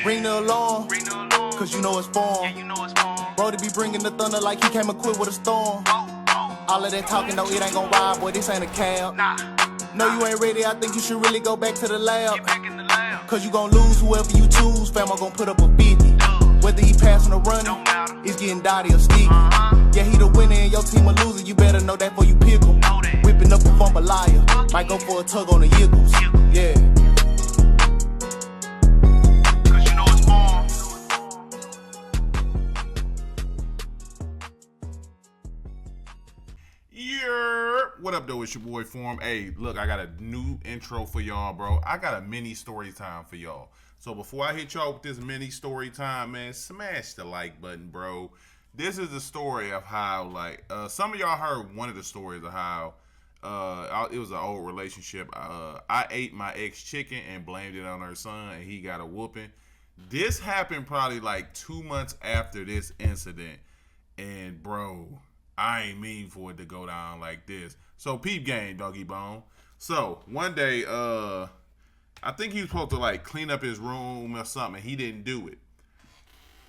Ring the alarm, cause you know it's form. Brody be bringing the thunder like he came equipped with a storm. All of that talking, though, it ain't gon' ride, boy, this ain't a cab. No, you ain't ready, I think you should really go back to the lab. Cause you gon' lose whoever you choose, fam, I'm gon' put up a 50. Whether he passing or running, it's getting dotty or sticky. Yeah, he the winner and your team a loser, you better know that before you pick him. Whipping up a fumble liar, might go for a tug on the yiggles. Yeah. What up, though? It's your boy Form. Hey, look, I got a new intro for y'all, bro. I got a mini story time for y'all. So before I hit y'all with this mini story time, man, smash the like button, bro. This is the story of how, like, some of y'all heard one of the stories of how it was an old relationship. I ate my ex chicken and blamed it on her son, and he got a whooping. This happened probably like 2 months after this incident, and bro, I ain't mean for it to go down like this. So peep game, doggy bone. So one day, I think he was supposed to like clean up his room or something. He didn't do it.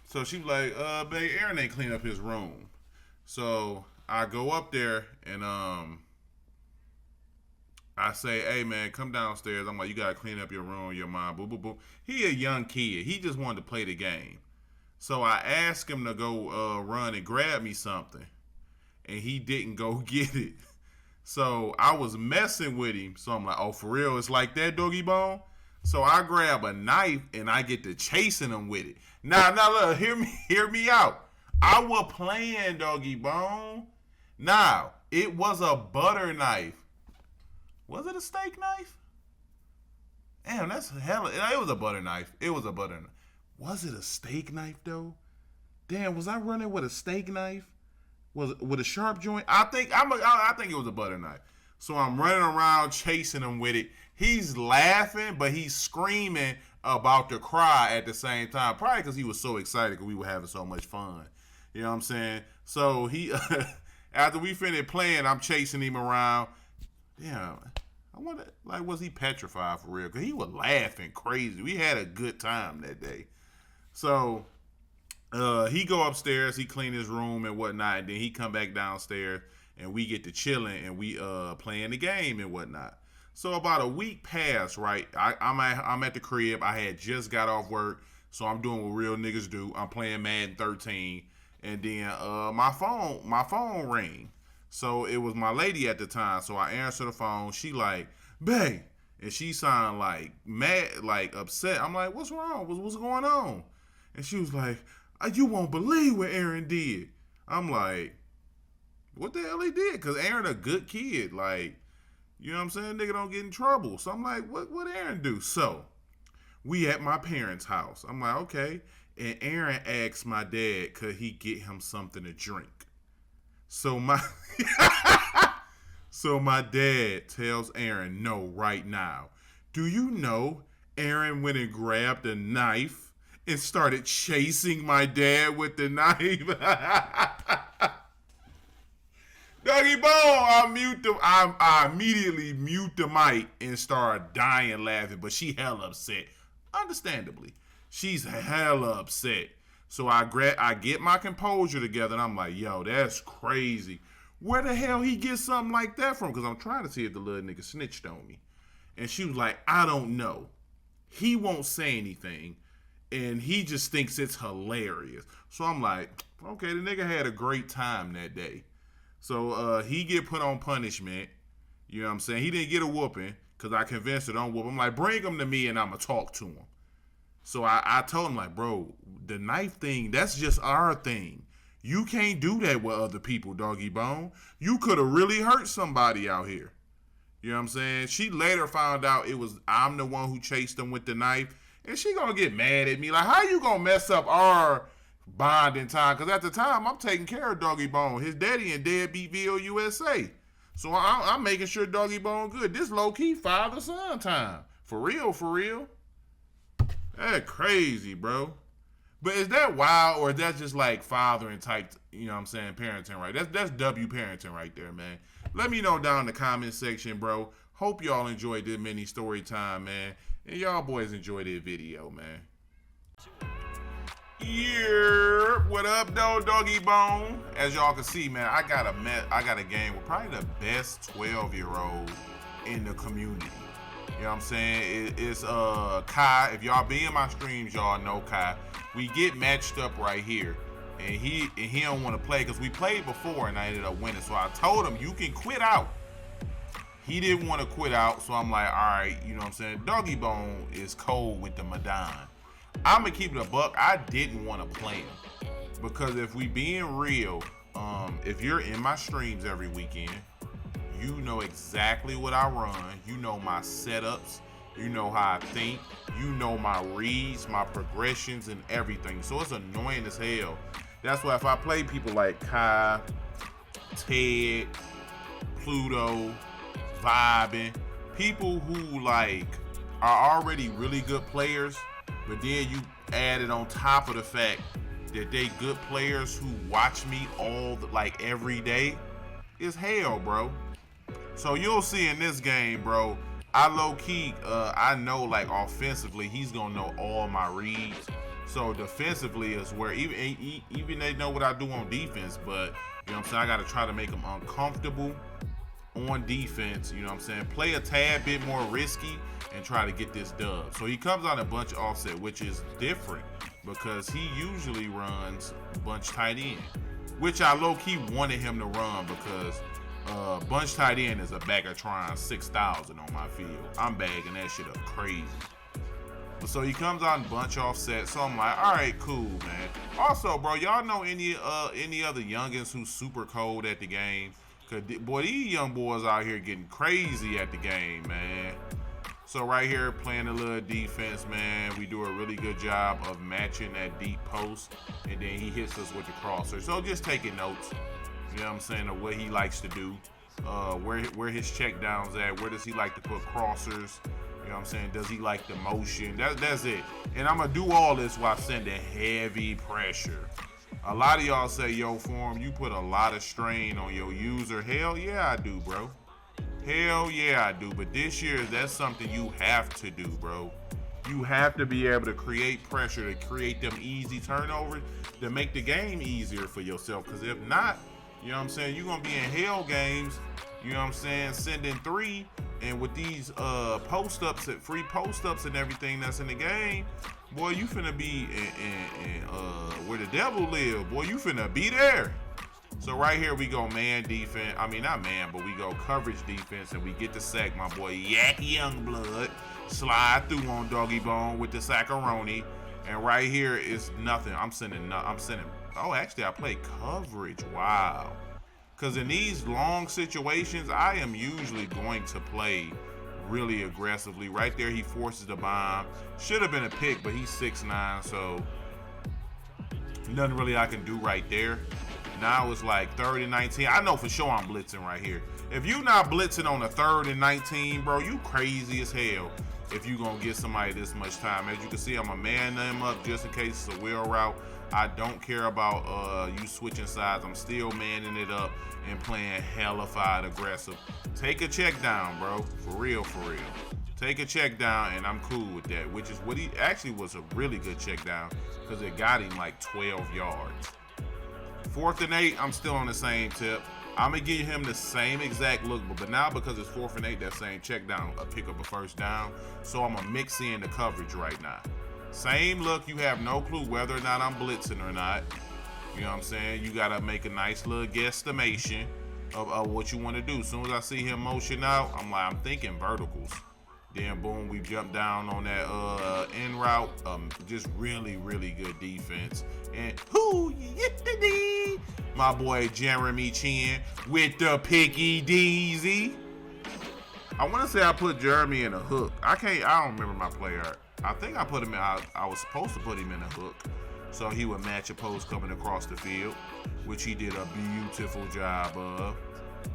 So she was like, babe, Aaron ain't clean up his room. So I go up there and I say, hey man, come downstairs. I'm like, you gotta clean up your room, your mom, boo boo boo. He a young kid. He just wanted to play the game. So I asked him to go run and grab me something. And he didn't go get it. So I was messing with him. So I'm like, oh, for real? It's like that, doggy bone? So I grab a knife and I get to chasing him with it. Now, look, hear me out. I was playing, doggy bone. Now, it was a butter knife. Was it a steak knife? Damn, that's hella. It was a butter knife. It was a butter knife. Was it a steak knife, though? Damn, was I running with a steak knife? Was it with a sharp joint? I think it was a butter knife. So I'm running around chasing him with it. He's laughing, but he's screaming about to cry at the same time. Probably because he was so excited because we were having so much fun. You know what I'm saying? So he, after we finished playing, I'm chasing him around. Damn, I wonder, like, was he petrified for real? Because he was laughing crazy. We had a good time that day. So he go upstairs, he clean his room and whatnot, and then he come back downstairs and we get to chilling and we playing the game and whatnot. So about a week passed, right? I'm at the crib. I had just got off work, so I'm doing what real niggas do. I'm playing Madden 13, and then my phone rang. So it was my lady at the time. So I answer the phone. She like, babe, and she sound like mad, like upset. I'm like, what's wrong? What's going on? And she was like, you won't believe what Aaron did. I'm like, what the hell he did? Because Aaron a good kid. Like, you know what I'm saying? Nigga don't get in trouble. So I'm like, what Aaron do? So we at my parents' house. I'm like, okay. And Aaron asks my dad, could he get him something to drink? So my dad tells Aaron, no, right now. Do you know Aaron went and grabbed a knife and started chasing my dad with the knife? Doggy bone, I immediately mute the mic and start dying laughing, but she hella upset. Understandably. She's hella upset. So I get my composure together and I'm like, yo, that's crazy. Where the hell he get something like that from? Because I'm trying to see if the little nigga snitched on me. And she was like, I don't know. He won't say anything. And he just thinks it's hilarious. So I'm like, okay, the nigga had a great time that day. So he get put on punishment. You know what I'm saying? He didn't get a whooping because I convinced her don't whoop him. I'm like, bring him to me and I'm going to talk to him. So I told him, like, bro, the knife thing, that's just our thing. You can't do that with other people, doggy bone. You could have really hurt somebody out here. You know what I'm saying? She later found out I'm the one who chased him with the knife. And she gonna get mad at me. Like, how you gonna mess up our bonding time? Because at the time, I'm taking care of Doggy Bone. His daddy and deadbeat VOUSA. So I'm making sure Doggy Bone good. This low-key father-son time. For real. That's crazy, bro. But is that wild or is that just like fathering type, you know what I'm saying, parenting, right? That's W parenting right there, man. Let me know down in the comment section, bro. Hope y'all enjoyed this mini story time, man. And y'all boys enjoyed this video, man. Yeah, what up, though, Doggy Bone? As y'all can see, man, I got a game with probably the best 12-year-old in the community. You know what I'm saying? It's Kai. If y'all be in my streams, y'all know Kai. We get matched up right here, and he don't want to play because we played before and I ended up winning. So I told him you can quit out. He didn't want to quit out, so I'm like, all right, you know what I'm saying? Doggy Bone is cold with the MADDEN. I'm gonna keep it a buck. I didn't want to play him because if we being real, if you're in my streams every weekend, you know exactly what I run. You know my setups. You know how I think. You know my reads, my progressions, and everything. So it's annoying as hell. That's why if I play people like Kai, Ted, Pluto, Vibing, people who like are already really good players, but then you add it on top of the fact that they good players who watch me every day, is hell, bro. So you'll see in this game, bro, I low-key, I know like offensively, he's gonna know all my reads. So defensively is where even they know what I do on defense, but you know what I'm saying, I gotta try to make them uncomfortable on defense, you know what I'm saying, play a tad bit more risky and try to get this dub. So he comes on a bunch offset, which is different because he usually runs bunch tight end, which I low-key wanted him to run because bunch tight end is a bag of trying 6,000 on my field. I'm bagging that shit up crazy. So he comes on bunch offset, so I'm like, all right, cool, man. Also, bro, y'all know any other youngins who's super cold at the game? Cause boy, these young boys out here getting crazy at the game, man. So right here, playing a little defense, man. We do a really good job of matching that deep post, and then he hits us with the crosser. So just taking notes, you know what I'm saying, of what he likes to do, where his check downs at, where does he like to put crossers, you know what I'm saying, does he like the motion, that's it. And I'm gonna do all this while sending heavy pressure. A lot of y'all say, yo, Form, you put a lot of strain on your user. Hell yeah, I do, bro. Hell yeah, I do. But this year, that's something you have to do, bro. You have to be able to create pressure, to create them easy turnovers, to make the game easier for yourself. Because if not, you know what I'm saying, you're going to be in hell games, you know what I'm saying, sending 3. And with these post-ups, free post-ups and everything that's in the game, boy, you finna be in where the devil live. Boy, you finna be there. So right here we go man defense. I mean, not man, but we go coverage defense, and we get the sack. My boy Yak Youngblood slide through on Doggy Bone with the sackaroni. And right here is nothing. I'm sending. Oh, actually, I play coverage. Wow. Because in these long situations, I am usually going to play really aggressively. Right there, he forces the bomb. Should have been a pick, but he's 6'9", so nothing really I can do right there. Now it's like 3rd and 19. I know for sure I'm blitzing right here. If you not blitzing on a 3rd and 19, bro, you crazy as hell if you gonna get somebody this much time. As you can see, I'm a man them up just in case it's a wheel route. I don't care about you switching sides. I'm still manning it up and playing hellified aggressive. Take a check down, bro. For real, for real. Take a check down, and I'm cool with that, which is what he actually was a really good check down because it got him like 12 yards. 4th and 8, I'm still on the same tip. I'm going to give him the same exact look, but now because it's 4th and 8, that same check down, pick up a first down. So I'm going to mix in the coverage right now. Same look, you have no clue whether or not I'm blitzing or not. You know what I'm saying? You got to make a nice little guesstimation of what you want to do. As soon as I see him motion out, I'm thinking verticals. Then boom, we jump down on that in route. Just really, really good defense. And who my boy Jeremy Chin with the picky deezy. I want to say I put Jeremy in a hook. I don't remember my player. I think I put him in. I was supposed to put him in a hook, so he would match a post coming across the field, which he did a beautiful job of.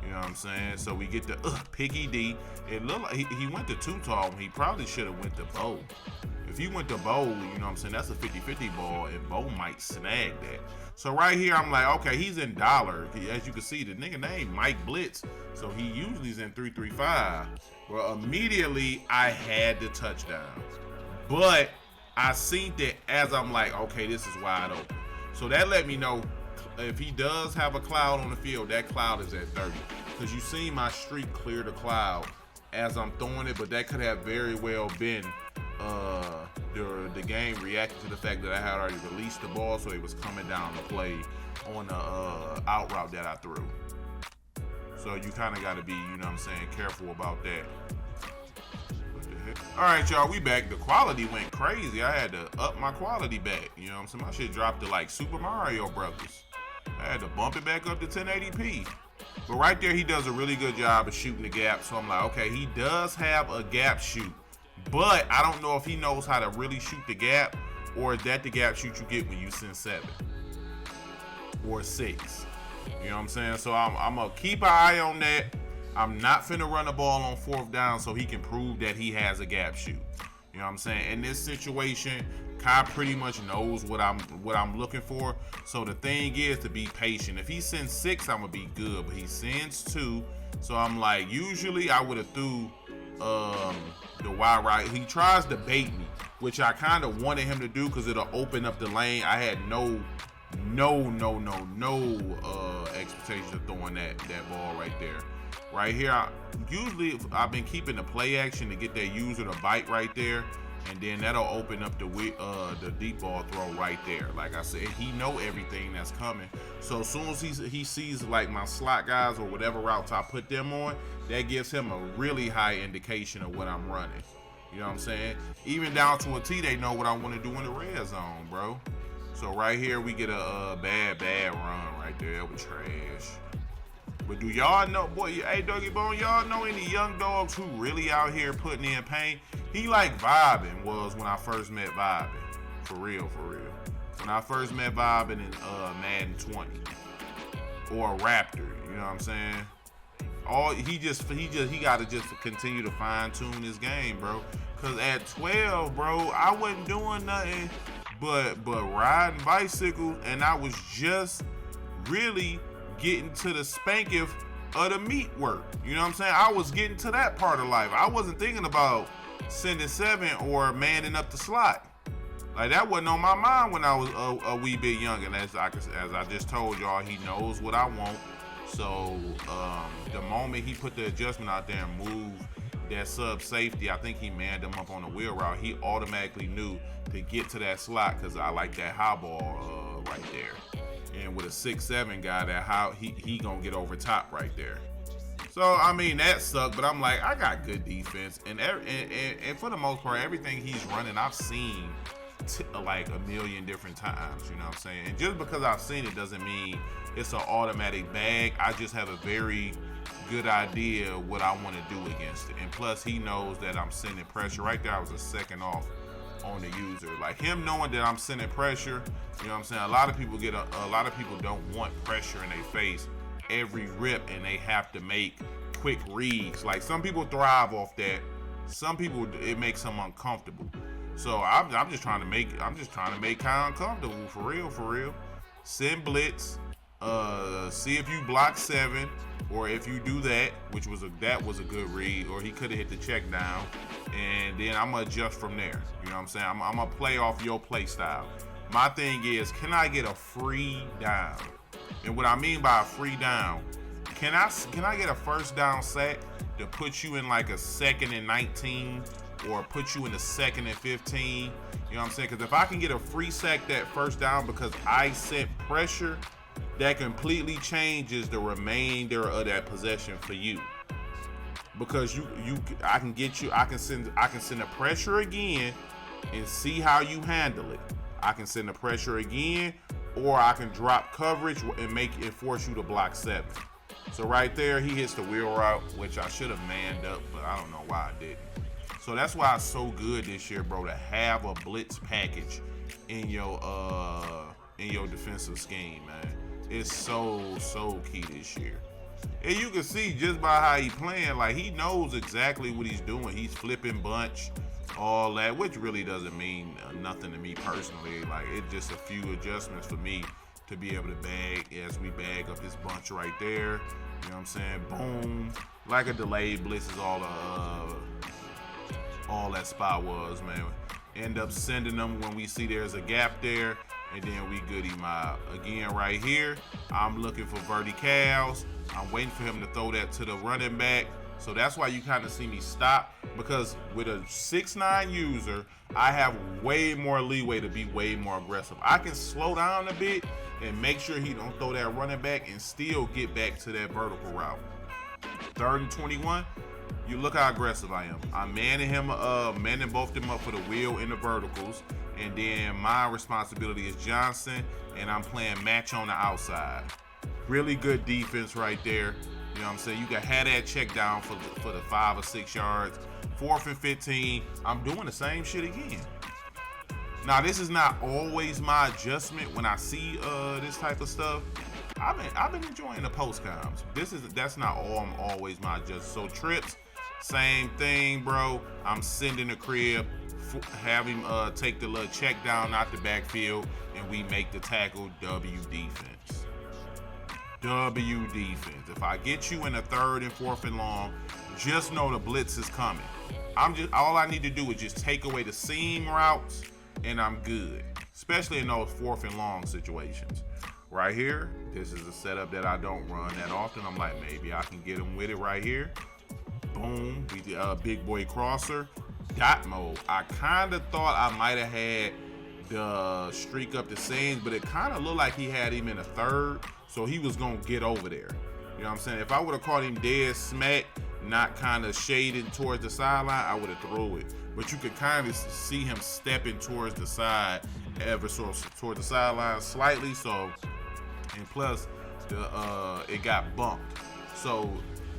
You know what I'm saying? So we get the Piggy D. It looked like he went to too tall. He probably should have went to Bo. If he went to Bo, you know what I'm saying, that's a 50-50 ball, and Bo might snag that. So right here, I'm like, okay, he's in dollar. As you can see, the nigga name Mike Blitz. So he usually is in 3-3-5. Well, immediately, I had the touchdown. But I seen that as I'm like, okay, this is wide open. So that let me know if he does have a cloud on the field, that cloud is at 30. Because you seen my streak clear the cloud as I'm throwing it, but that could have very well been the game reacting to the fact that I had already released the ball, so it was coming down the play on the out route that I threw. So you kind of got to be, you know what I'm saying, careful about that. All right, y'all, we back. The quality went crazy. I had to up my quality back. You know what I'm saying? My shit dropped to like Super Mario Brothers. I had to bump it back up to 1080p. But right there, he does a really good job of shooting the gap. So I'm like, okay, he does have a gap shoot. But I don't know if he knows how to really shoot the gap, or is that the gap shoot you get when you send 7 or 6. You know what I'm saying? So I'm going to keep an eye on that. I'm not finna run the ball on 4th down so he can prove that he has a gap shoot. You know what I'm saying? In this situation, Kai pretty much knows what I'm looking for. So the thing is to be patient. If he sends 6, I'm gonna be good. But he sends 2. So I'm like, usually I would have threw the wide right. He tries to bait me, which I kind of wanted him to do because it'll open up the lane. I had no expectation of throwing that ball right there. Right here, usually I've been keeping the play action to get that user to bite right there, and then that'll open up the deep ball throw right there. Like I said, he know everything that's coming. So as soon as he sees like my slot guys or whatever routes I put them on, that gives him a really high indication of what I'm running. You know what I'm saying? Even down to a T, they know what I want to do in the red zone, bro. So right here, we get a bad run right there with trash. But do y'all know, boy, hey, Dougie Bone, y'all know any young dogs who really out here putting in pain? He like vibing was when I first met vibing. For real. When I first met vibing in Madden 20. Or a Raptor, you know what I'm saying? He gotta just continue to fine tune his game, bro. Cause at 12, bro, I wasn't doing nothing but riding bicycles, and I was just really getting to the spanking of the meat work. You know what I'm saying? I was getting to that part of life. I wasn't thinking about sending 7 or manning up the slot. Like, that wasn't on my mind when I was a wee bit younger. And as I just told y'all, he knows what I want. So the moment he put the adjustment out there and moved that sub safety, I think he manned him up on the wheel route. He automatically knew to get to that slot because I like that high ball right there. And with a 6'7" guy, that how he gonna get over top right there. So I mean that sucked, but I'm like, I got good defense, and for the most part, everything he's running, I've seen like a million different times. You know what I'm saying? And just because I've seen it doesn't mean it's an automatic bag. I just have a very good idea what I want to do against it, and plus he knows that I'm sending pressure right there. I was a second off on the user. Like, him knowing that I'm sending pressure, you know what I'm saying? A lot of people don't want pressure in their face every rip, and they have to make quick reads. Like, some people thrive off that. Some people, it makes them uncomfortable. So I'm just trying to make Kai uncomfortable, for real. Send blitz, see if you block 7, or if you do that, that was a good read, or he could have hit the check down, and then I'm gonna adjust from there. You know what I'm saying? I'm gonna play off your play style. My thing is, can I get a free down? And what I mean by a free down, can I get a first down sack to put you in like a 2nd and 19, or put you in a 2nd and 15? You know what I'm saying? Because if I can get a free sack that first down because I sent pressure, that completely changes the remainder of that possession for you. Because I can send the pressure again and see how you handle it. I can send the pressure again, or I can drop coverage and force you to block 7. So right there, he hits the wheel route, which I should have manned up, but I don't know why I didn't. So that's why it's so good this year, bro, to have a blitz package in your defensive scheme, man. It's so key this year. And you can see just by how he playing, like, he knows exactly what he's doing. He's flipping bunch, all that, which really doesn't mean nothing to me personally. Like, it's just a few adjustments for me to be able to bag as we bag up this bunch right there. You know what I'm saying? Boom. Like a delayed blitz is all all that spot was, man. End up sending them when we see there's a gap there, and then we goody mob. Again, right here, I'm looking for verticals. I'm waiting for him to throw that to the running back. So that's why you kind of see me stop, because with a 6'9" user, I have way more leeway to be way more aggressive. I can slow down a bit and make sure he don't throw that running back and still get back to that vertical route. 3rd and 21, you look how aggressive I am. I'm manning both them up for the wheel and the verticals, and then my responsibility is Johnson, and I'm playing match on the outside. Really good defense right there. You know what I'm saying? You can have that check down for the 5 or 6 yards. 4th and 15, I'm doing the same shit again. Now, this is not always my adjustment when I see this type of stuff. I've been enjoying the post comms. That's not always my adjustment. So trips, same thing, bro. I'm sending the crib, have him take the little check down out the backfield, and we make the tackle. W defense. W defense. If I get you in a 3rd and 4th and long, just know the blitz is coming. All I need to do is just take away the seam routes, and I'm good. Especially in those 4th and long situations. Right here, this is a setup that I don't run that often. I'm like, maybe I can get him with it right here. Boom, we did a big boy crosser. Dot mode. I kind of thought I might have had the streak up the seams, but it kind of looked like he had him in a 3rd. So he was going to get over there. You know what I'm saying? If I would have caught him dead smack, not kind of shaded towards the sideline, I would have threw it. But you could kind of see him stepping towards the side, ever so toward the sideline slightly. So, and plus, it got bumped. So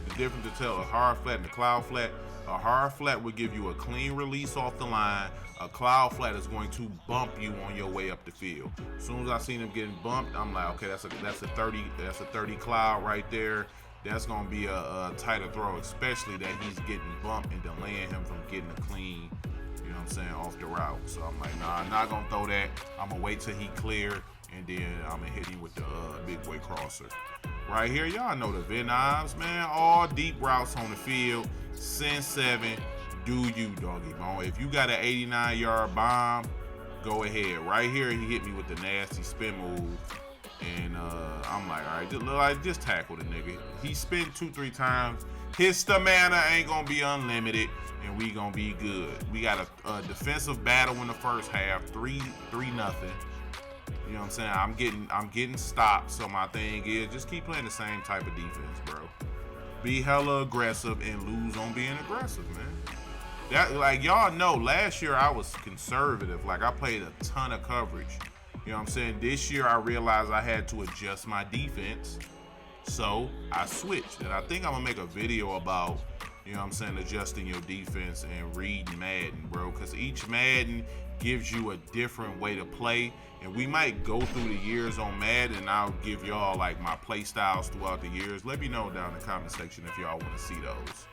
the difference to tell a hard flat and a cloud flat. A hard flat would give you a clean release off the line. A cloud flat is going to bump you on your way up the field. As soon as I seen him getting bumped, I'm like, okay, that's a 30 cloud right there. That's gonna be a tighter throw, especially that he's getting bumped and delaying him from getting a clean, you know what I'm saying, off the route. So I'm like, nah, I'm not gonna throw that. I'm gonna wait till he clear, and then I'm gonna hit him with the big boy crosser. Right here, y'all know the Venoms, man. All deep routes on the field. Send 7. Do you, doggy bone. If you got an 89-yard bomb, go ahead. Right here, he hit me with the nasty spin move. And I'm like, all right, just tackle the nigga. He spin 2-3 times. His stamina ain't gonna be unlimited, and we gonna be good. We got a defensive battle in the first half, 3-0. You know what I'm saying? I'm getting stopped. So my thing is, just keep playing the same type of defense, bro. Be hella aggressive and lose on being aggressive, man. That, like, y'all know, last year I was conservative. Like, I played a ton of coverage. You know what I'm saying? This year I realized I had to adjust my defense. So I switched. And I think I'm gonna make a video about, you know what I'm saying, adjusting your defense and reading Madden, bro. Because each Madden gives you a different way to play. And we might go through the years on Madden, and I'll give y'all like my play styles throughout the years. Let me know down in the comment section if y'all want to see those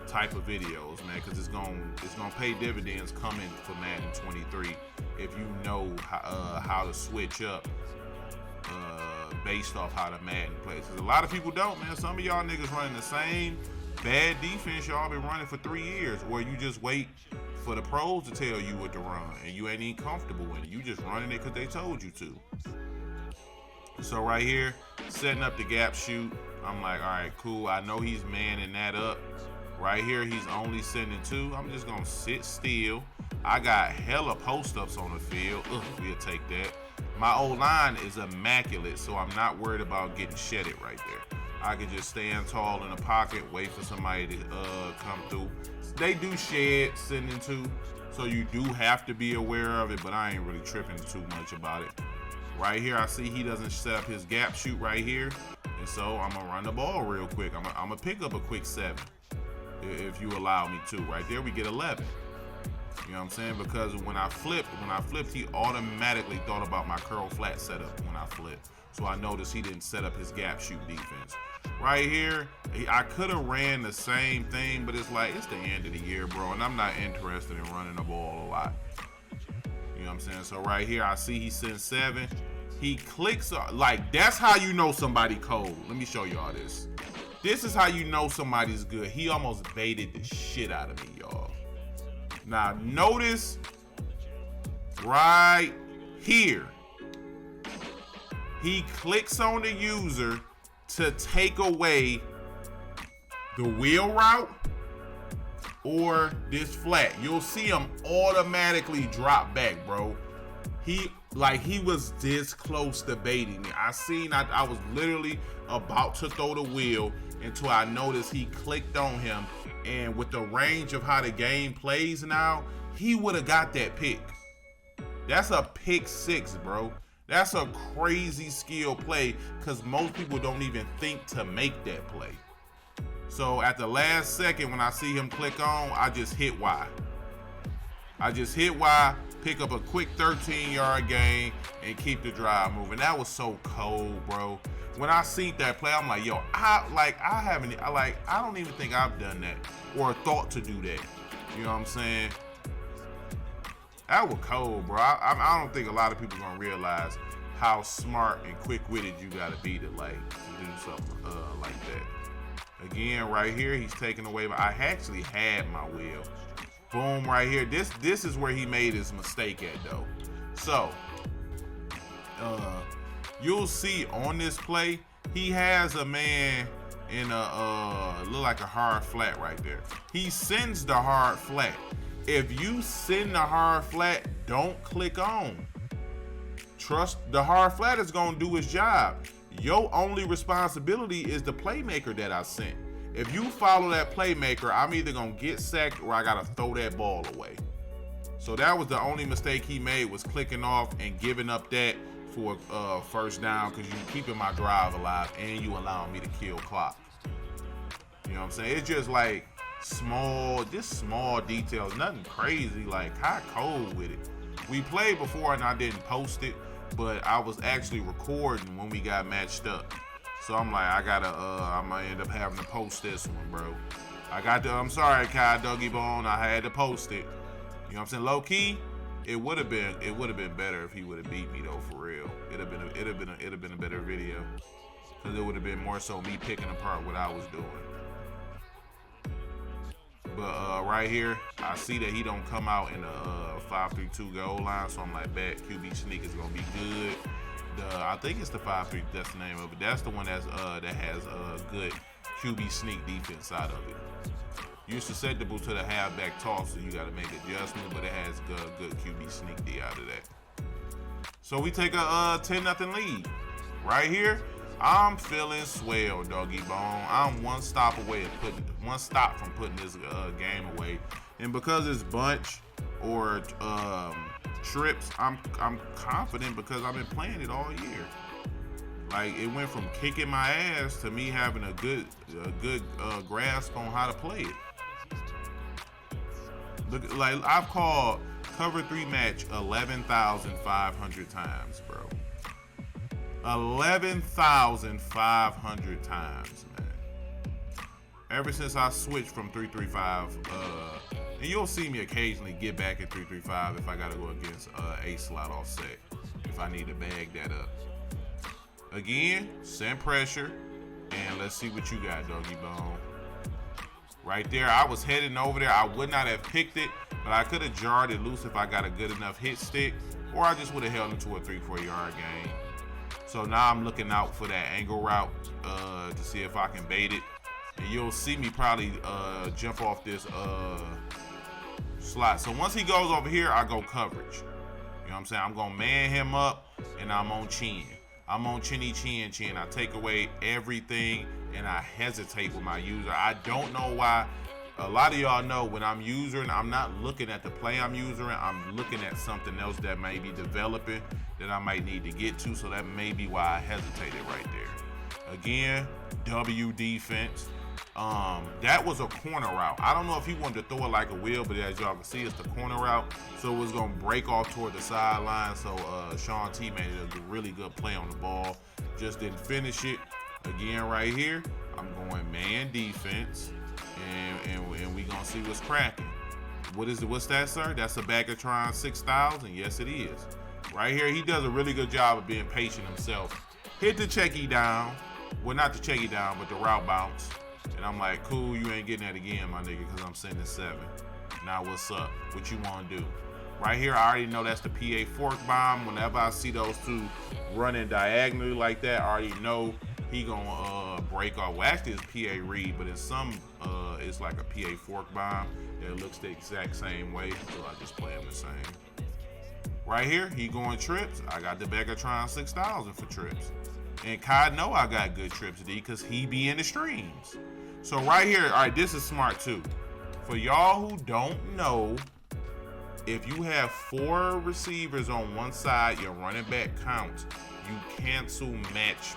type of videos, man, because it's gonna pay dividends coming for Madden 23 if you know how to switch up based off how the Madden plays. Because a lot of people don't, man. Some of y'all niggas running the same bad defense y'all been running for 3 years, where you just wait for the pros to tell you what to run, and you ain't even comfortable with it. You just running it because they told you to. So right here, setting up the gap shoot, I'm like, all right, cool. I know he's manning that up. Right here, he's only sending 2. I'm just gonna sit still. I got hella post-ups on the field. We'll take that. My O-line is immaculate, so I'm not worried about getting shedded right there. I can just stand tall in the pocket, wait for somebody to come through. They do shed sending 2, so you do have to be aware of it, but I ain't really tripping too much about it. Right here, I see he doesn't set up his gap shoot right here, and so I'm gonna run the ball real quick. I'm gonna pick up a quick 7, if you allow me to. Right there, we get 11. You know what I'm saying? Because when I flipped, he automatically thought about my curl flat setup when I flipped. So I noticed he didn't set up his gap shoot defense. Right here, I could have ran the same thing, but it's like, it's the end of the year, bro, and I'm not interested in running the ball a lot. You know what I'm saying? So right here, I see he sends 7. He clicks, like, that's how you know somebody cold. Let me show y'all this. This is how you know somebody's good. He almost baited the shit out of me, y'all. Now notice right here, he clicks on the user to take away the wheel route or this flat. You'll see him automatically drop back, bro. He was this close to baiting me. I was literally about to throw the wheel until I noticed he clicked on him, and with the range of how the game plays now, he would have got that pick. That's a pick 6, bro. That's a crazy skill play because most people don't even think to make that play. So at the last second, when I see him click on, I just hit Y. Pick up a quick 13-yard gain, and keep the drive moving. That was so cold, bro. When I seen that play, I'm like, yo, I don't even think I've done that or thought to do that. You know what I'm saying? That was cold, bro. I don't think a lot of people gonna realize how smart and quick-witted you gotta be to do something like that. Again, right here, he's taking away. I actually had my wheel. Boom, right here. This is where he made his mistake at, though. So, you'll see on this play, he has a man in look like a hard flat right there. He sends the hard flat. If you send the hard flat, don't click on. Trust the hard flat is gonna do his job. Your only responsibility is the playmaker that I sent. If you follow that playmaker, I'm either gonna get sacked or I gotta throw that ball away. So that was the only mistake he made, was clicking off and giving up that for first down, because you keeping my drive alive and you allowing me to kill clock. You know what I'm saying? It's just like small details, nothing crazy. Like, how cold with it. We played before and I didn't post it, but I was actually recording when we got matched up. So I'm like, I might end up having to post this one, bro. I'm sorry, Kai Dougie Bone, I had to post it. You know what I'm saying? Low key, it would have been better if he would have beat me though, for real. It'd have been a better video, because it would have been more so me picking apart what I was doing. But right here, I see that he don't come out in a 5-3-2 goal line, so I'm like, bet QB sneak is gonna be good. I think it's the 5-3. That's the name of it. That's the one that has a good QB sneak defense out of it. You're susceptible to the halfback toss, so you got to make adjustments, but it has good QB sneak D out of that. So we take a 10-0 lead. Right here, I'm feeling swell, doggy bone. I'm one stop from putting this game away, and because it's bunch or trips, I'm confident because I've been playing it all year. Like, it went from kicking my ass to me having a good grasp on how to play it. Look, like, I've called cover 3 match 11,500 times, bro. 11,500 times, man. Ever since I switched from 3-3-5, and you'll see me occasionally get back at 3-3-5 if I gotta go against a slot offset, if I need to bag that up. Again, send pressure, and let's see what you got, doggy bone. Right there, I was heading over there. I would not have picked it, but I could have jarred it loose if I got a good enough hit stick, or I just would have held into a 3-4 yard gain. So now I'm looking out for that angle route to see if I can bait it. And you'll see me probably jump off this slot. So once he goes over here, I go coverage. You know what I'm saying? I'm going to man him up, and I'm on chin. I'm on chinny chin. I take away everything, and I hesitate with my user. I don't know why. A lot of y'all know when I'm using, I'm not looking at the play I'm using. I'm looking at something else that may be developing that I might need to get to. So that may be why I hesitated right there. Again, W defense. That was a corner route. I don't know if he wanted to throw it like a wheel, but as y'all can see, it's the corner route. So it was going to break off toward the sideline. So Sean T made a really good play on the ball. Just didn't finish it. Again, right here, I'm going man defense. And we going to see what's cracking. What's that, sir? That's a Bagatron 6000? Yes, it is. Right here, he does a really good job of being patient himself. Hit the checky down. Well, not the checky down, but the route bounce. And I'm like, cool, you ain't getting that again, my nigga, because I'm sending 7. Now what's up? What you want to do? Right here, I already know that's the PA fork bomb. Whenever I see those two running diagonally like that, I already know he gonna break off. Well, actually it's PA read, but it's it's like a PA fork bomb that looks the exact same way. So I just play them the same. Right here, he going trips. I got the Begatron 6000 for trips. And Kai know I got good trips, D, because he be in the streams. So right here, all right, this is smart too. For y'all who don't know, if you have 4 receivers on one side, your running back counts, you cancel match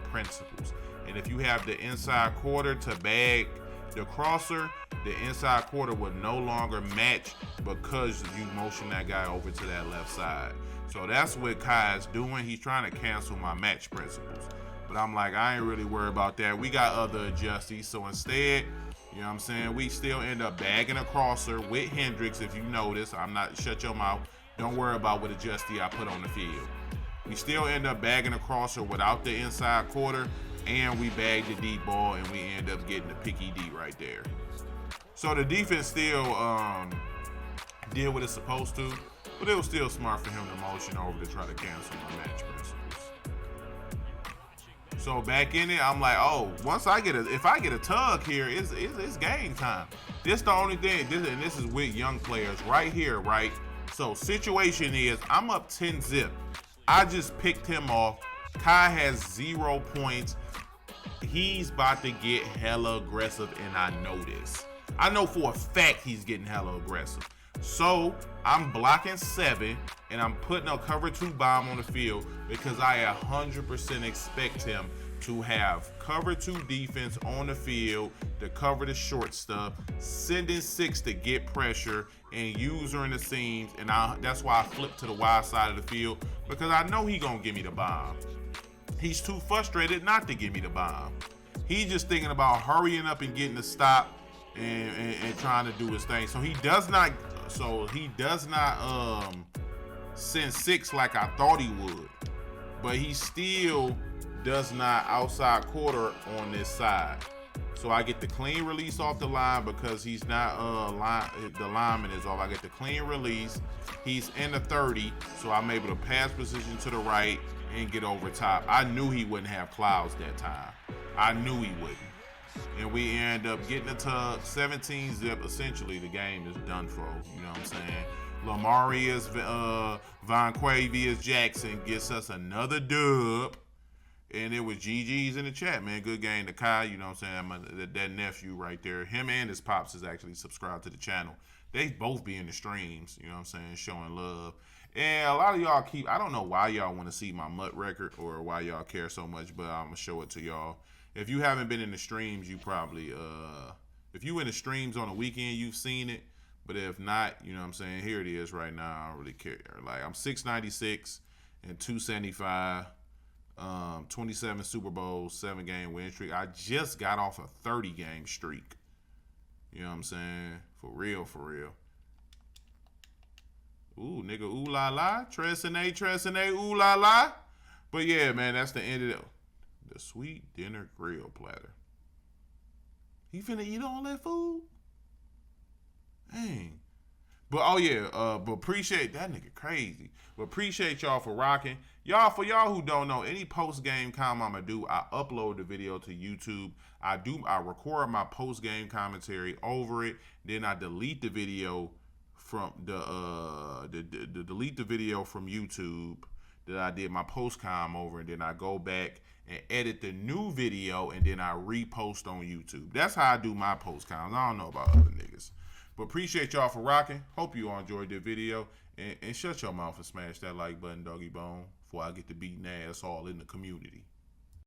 principles. And if you have the inside quarter to bag the crosser, the inside quarter will no longer match because you motion that guy over to that left side. So that's what Kai is doing. He's trying to cancel my match principles. But I'm like, I ain't really worried about that. We got other adjusties. So instead, you know what I'm saying, we still end up bagging a crosser with Hendricks. If you notice, I'm not, shut your mouth. Don't worry about what adjustee I put on the field. We still end up bagging a crosser without the inside quarter, and we bag the deep ball, and we end up getting the picky D right there. So the defense still did what it's supposed to, but it was still smart for him to motion over to try to cancel my match principles. So back in it, I'm like, oh, if I get a tug here, it's game time. This the only thing, and this is with young players right here, right? So situation is, I'm up 10-0. I just picked him off. Kai has 0 points. He's about to get hella aggressive, and I know this. I know for a fact he's getting hella aggressive. So I'm blocking 7, and I'm putting a cover 2 bomb on the field because I 100% expect him to have cover 2 defense on the field to cover the short stuff, sending 6 to get pressure and use her in the seams. And that's why I flip to the wide side of the field, because I know he gonna give me the bomb. He's too frustrated not to give me the bomb. He's just thinking about hurrying up and getting the stop and trying to do his thing. So he does not send 6 like I thought he would, but he still does not outside quarter on this side. So I get the clean release off the line because he's not the lineman is off. I get the clean release. He's in the 30, so I'm able to pass position to the right and get over top. I knew he wouldn't have clouds that time. I knew he wouldn't. And we end up getting a tug, 17-0. Essentially, the game is done for. You know what I'm saying? Lamarius Vonquavius Jackson gets us another dub. And it was GG's in the chat, man. Good game to Kai, you know what I'm saying? That nephew right there. Him and his pops is actually subscribed to the channel. They both be in the streams, you know what I'm saying, showing love. And a lot of y'all I don't know why y'all want to see my MUT record or why y'all care so much, but I'm going to show it to y'all. If you haven't been in the streams, you probably, if you in the streams on the weekend, you've seen it. But if not, you know what I'm saying, here it is right now. I don't really care. Like, I'm 696 and 275. 27 Super Bowls, 7-game win streak. I just got off a 30-game streak. You know what I'm saying? For real, for real. Ooh, nigga, ooh la la. Tressine, ooh la la. But yeah, man, that's the end of the sweet dinner grill platter. He finna eat all that food? Dang. But oh yeah, but appreciate that nigga crazy. But appreciate y'all for rocking. Y'all, for y'all who don't know, any post-game comment I'ma do, I upload the video to YouTube. I record my post-game commentary over it. Then I delete the video from delete the video from YouTube that I did my post-com over, and then I go back and edit the new video, and then I repost on YouTube. That's how I do my post-coms. I don't know about other niggas. But appreciate y'all for rocking. Hope you all enjoyed the video. And shut your mouth and smash that like button, doggy bone, before I get to beating ass all in the community.